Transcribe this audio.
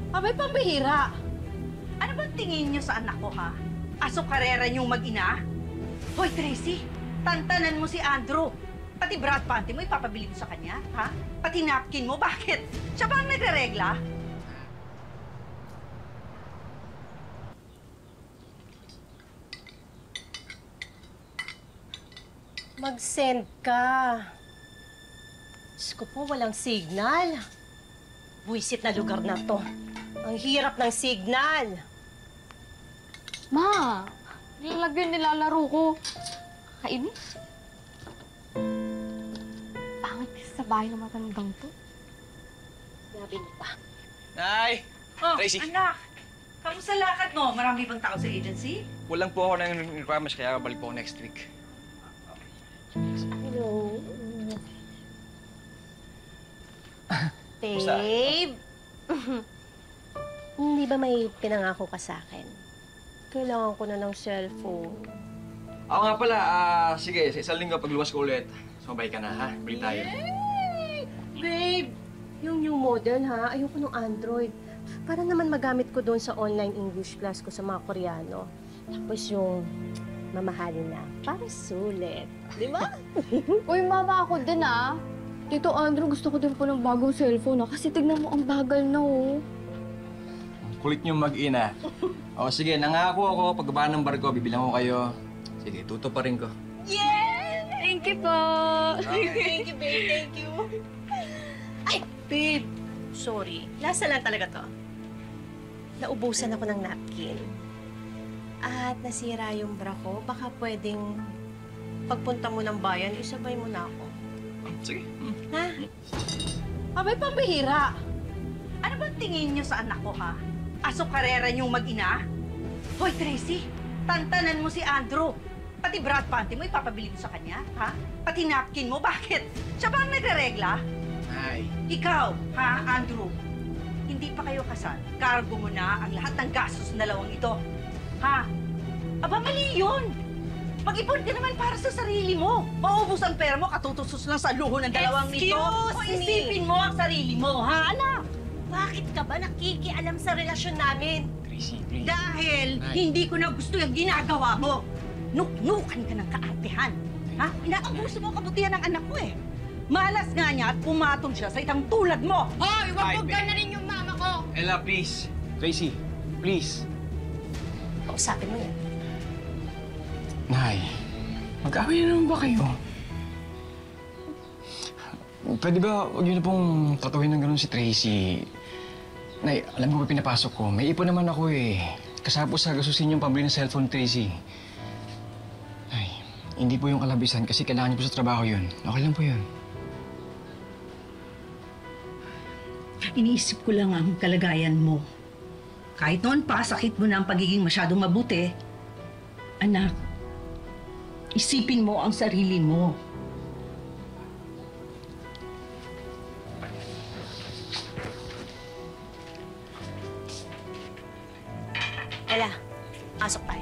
Abay, pambihira. Ano bang tingin niyo sa anak ko, ha? Asukarera niyong mag-ina? Hoy, Tracy, tantanan mo si Andrew. Pati bra at panty mo, ipapabili mo sa kanya, ha? Pati napkin mo, bakit? Siya ba ang nagre-regla? Mag-send ka. Diyos ko po, walang signal. Buwisit na lugar na to. Ang hirap ng signal. Ma, nilalagyan nilalaro ko. Kainis. Pangit kasi sa bahay ng matandang to. Grabe mo pa. Nay! Oh, Tracy! anak, kamusta lakad mo? Marami bang tao sa agency? Walang po ako ng requirements kaya balik po ako next week. Hello. Kumusta? Babe! Hindi ba may pinangako ka sa akin? Kailangan ko na ng cellphone. Ako nga pala, sige, sa isang linggo pagluwas ko ulit, sumabay ka na, ha? Balik tayo. Yay! Babe! Yung new model, ha? Ayoko ng Android. Para naman magamit ko doon sa online English class ko sa mga Koreano. Tapos yung mamahalin na, para sulit. Di ba? Uy, mama, ako din ah. Tito Andrew, gusto ko din po ng bagong cellphone kasi tignan mo ang bagal na oh. Kulit niyong mag-ina. O sige, nangako ako, pagbaba ng barko, bibilang ko kayo. Sige, tuto pa rin ko. Yeah! Thank you po! Thank you, babe. Thank you. Ay, babe. Sorry. Last na lang talaga to. Naubusan ako ng napkin. At nasira yung bra ko. Baka pwedeng pagpunta mo ng bayan, isabay mo na ako. Sige. Ha? Abay, pambihira. Ano bang tingin niyo sa anak ko, ha? Asukarera niyong mag-ina? Hoy, Tracy, tantanan mo si Andrew. Pati bra at panty mo, ipapabili mo sa kanya, ha? Pati napkin mo, bakit? Siya ba ang nagre-regla? Nay. Ikaw, ha, Andrew? Hindi pa kayo kasal. Cargo mo na ang lahat ng gastos ng dalawang ito. Ha? Aba, mali yun. Mag-ipon ka naman para sa sarili mo. Maubos ang pera mo, katutusos lang sa luho ng dalawang ito. Excuse O me. isipin mo ang sarili mo, ha, anak? Bakit ka ba nakikialam sa relasyon namin? Tracy, please. Dahil Nay. hindi ko na gusto yung ginagawa mo. Nuknukan ka ng kaartehan. Ha? Inaabuso mo ang kabutihan ng anak ko eh. Malas nga niya at pumatong siya sa itang tulad mo. Hoy, wag mo na rin yung mama ko! Ella, please. Tracy, please. Kausapin mo yan. Nay, mag-away na naman ba kayo? Pwede ba huwag niyo na pong tatuhin ng ganun si Tracy? Nay, alam ko ba pinapasok ko? May ipon naman ako eh. Kasama po sa gasusin yung pambili ng cellphone, Tracy. Nay, hindi po yung kalabisan kasi kailangan niyo po sa trabaho yun. Okay lang po yun. Iniisip ko lang ang kalagayan mo. Kahit noon pa, sakit mo na ang pagiging masyadong mabuti. Anak, isipin mo ang sarili mo. Ella, pasok tayo.